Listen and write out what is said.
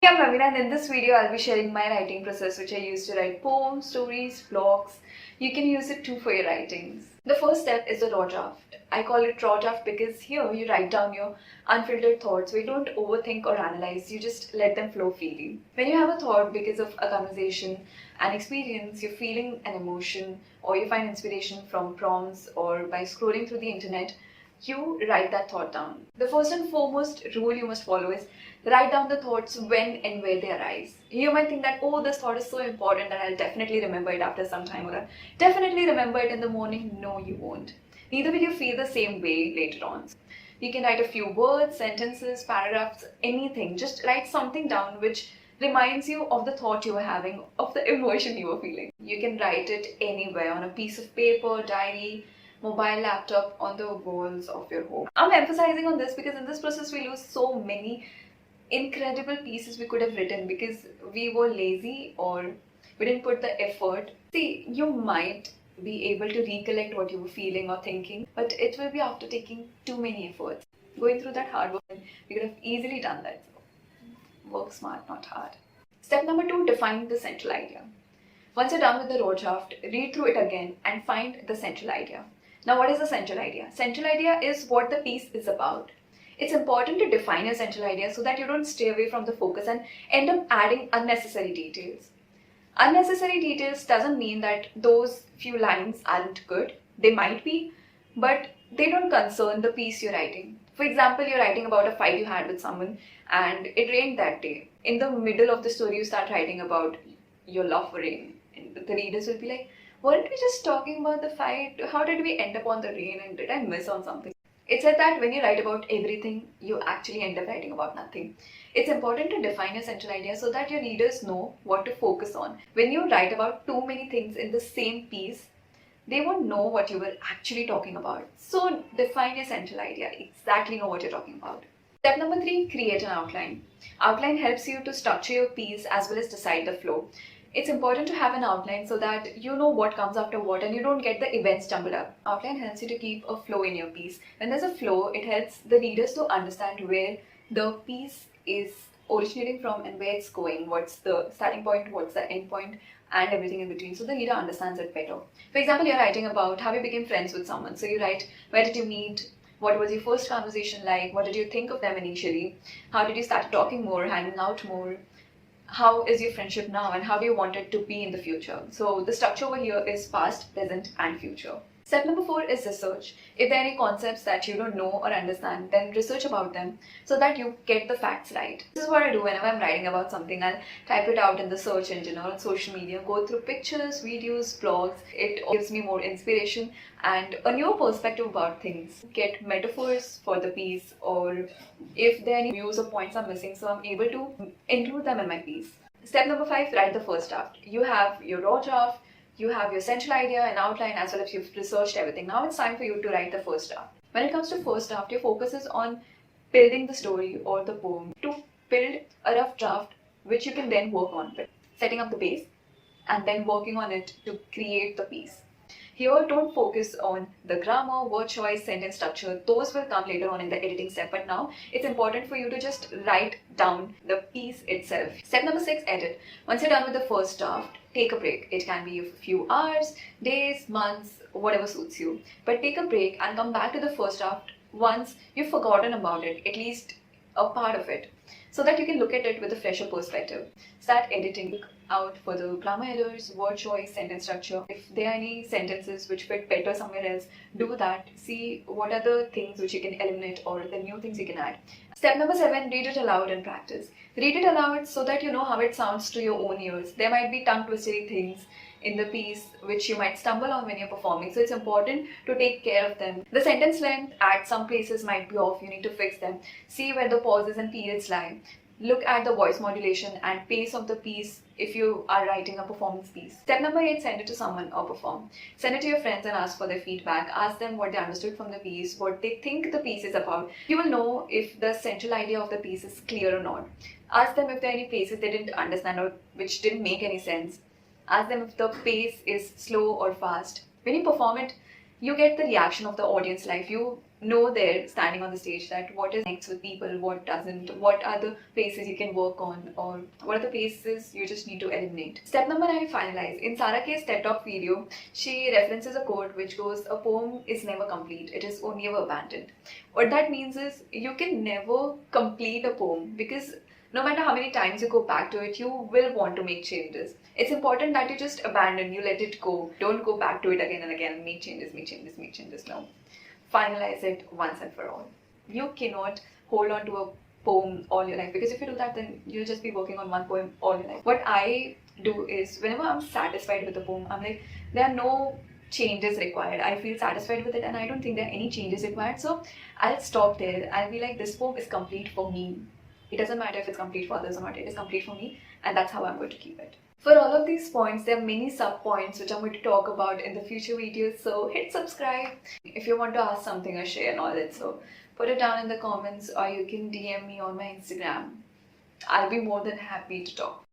Yeah, I'm Ravina, and in this video, I'll be sharing my writing process, which I use to write poems, stories, blogs. You can use it too for your writings. The first step is the raw draft. I call it raw draft because here you write down your unfiltered thoughts. We don't overthink or analyze, you just let them flow freely. When you have a thought because of a conversation, an experience, you're feeling an emotion, or you find inspiration from prompts or by scrolling through the internet, you write that thought down. The first and foremost rule you must follow is write down the thoughts when and where they arise. You might think that, oh, this thought is so important that I'll definitely remember it after some time, or I'll definitely remember it in the morning. No, you won't. Neither will you feel the same way later on. You can write a few words, sentences, paragraphs, anything. Just write something down which reminds you of the thought you were having, of the emotion you were feeling. You can write it anywhere, on a piece of paper, diary, mobile, laptop, on the walls of your home. I'm emphasizing on this because in this process we lose so many incredible pieces we could have written because we were lazy or we didn't put the effort. See, you might be able to recollect what you were feeling or thinking, but it will be after taking too many efforts. Going through that hard work, we could have easily done that. So, work smart, not hard. Step number 2, define the central idea. Once you're done with the raw draft, read through it again and find the central idea. Now, what is the central idea? Central idea is what the piece is about. It's important to define your central idea so that you don't stray away from the focus and end up adding unnecessary details. Unnecessary details doesn't mean that those few lines aren't good. They might be, but they don't concern the piece you're writing. For example, you're writing about a fight you had with someone and it rained that day. In the middle of the story, you start writing about your love for rain. And the readers will be like, weren't we just talking about the fight? How did we end up on the rain and did I miss on something? It's said that when you write about everything, you actually end up writing about nothing. It's important to define your central idea so that your readers know what to focus on. When you write about too many things in the same piece, they won't know what you were actually talking about. So define your central idea, exactly know what you're talking about. Step number 3, create an outline. Outline helps you to structure your piece as well as decide the flow. It's important to have an outline so that you know what comes after what and you don't get the events jumbled up. Outline helps you to keep a flow in your piece. When there's a flow, it helps the readers to understand where the piece is originating from and where it's going, what's the starting point, what's the end point, and everything in between, so the reader understands it better. For example, you're writing about how you became friends with someone. So you write, where did you meet? What was your first conversation like? What did you think of them initially? How did you start talking more, hanging out more? How is your friendship now and how do you want it to be in the future? So the structure over here is past, present and future. Step number 4 is research. If there are any concepts that you don't know or understand, then research about them so that you get the facts right. This is what I do whenever I'm writing about something. I'll type it out in the search engine or on social media, go through pictures, videos, blogs. It gives me more inspiration and a new perspective about things. Get metaphors for the piece, or if there are any views or points I'm missing, so I'm able to include them in my piece. Step number 5, write the first draft. You have your raw draft, you have your central idea and outline as well as you've researched everything. Now it's time for you to write the first draft. When it comes to first draft, your focus is on building the story or the poem to build a rough draft which you can then work on with, setting up the base and then working on it to create the piece. Here, don't focus on the grammar, word choice, sentence structure. Those will come later on in the editing step. But now, it's important for you to just write down the piece itself. Step number 6, edit. Once you're done with the first draft, take a break. It can be a few hours, days, months, whatever suits you. But take a break and come back to the first draft once you've forgotten about it, at least a part of it, so that you can look at it with a fresher perspective. Start editing. Look out for the grammar errors, word choice, sentence structure. If there are any sentences which fit better somewhere else, do that. See what are the things which you can eliminate or the new things you can add. Step number 7, read it aloud and practice. Read it aloud so that you know how it sounds to your own ears. There might be tongue-twistery things in the piece which you might stumble on when you're performing, so it's important to take care of them. The sentence length at some places might be off, you need to fix them. See where the pauses and periods lie. Look at the voice modulation and pace of the piece if you are writing a performance piece. Step number 8, send it to someone or perform. Send it to your friends and ask for their feedback. Ask them what they understood from the piece, what they think the piece is about. You will know if the central idea of the piece is clear or not. Ask them if there are any places they didn't understand or which didn't make any sense. Ask them if the pace is slow or fast. When you perform it, you get the reaction of the audience live. You know there standing on the stage that what is next with people, what doesn't, what are the places you can work on, or what are the places you just need to eliminate. Step number 9, finalize. In Sara K's TED Talk video, she references a quote which goes, a poem is never complete, it is only ever abandoned. What that means is you can never complete a poem because no matter how many times you go back to it, you will want to make changes. It's important that you just abandon, you let it go. Don't go back to it again and again, make changes, make changes, make changes. No. Finalize it once and for all. You cannot hold on to a poem all your life, because if you do that, then you'll just be working on one poem all your life. What I do is whenever I'm satisfied with the poem, I'm like, there are no changes required. I feel satisfied with it and I don't think there are any changes required. So I'll stop there. I'll be like, this poem is complete for me. It doesn't matter if it's complete for others or not, it is complete for me, and that's how I'm going to keep it. For all of these points, there are many sub points which I'm going to talk about in the future videos, so hit subscribe. If you want to ask something or share knowledge, so put it down in the comments or you can DM me on my Instagram. I'll be more than happy to talk.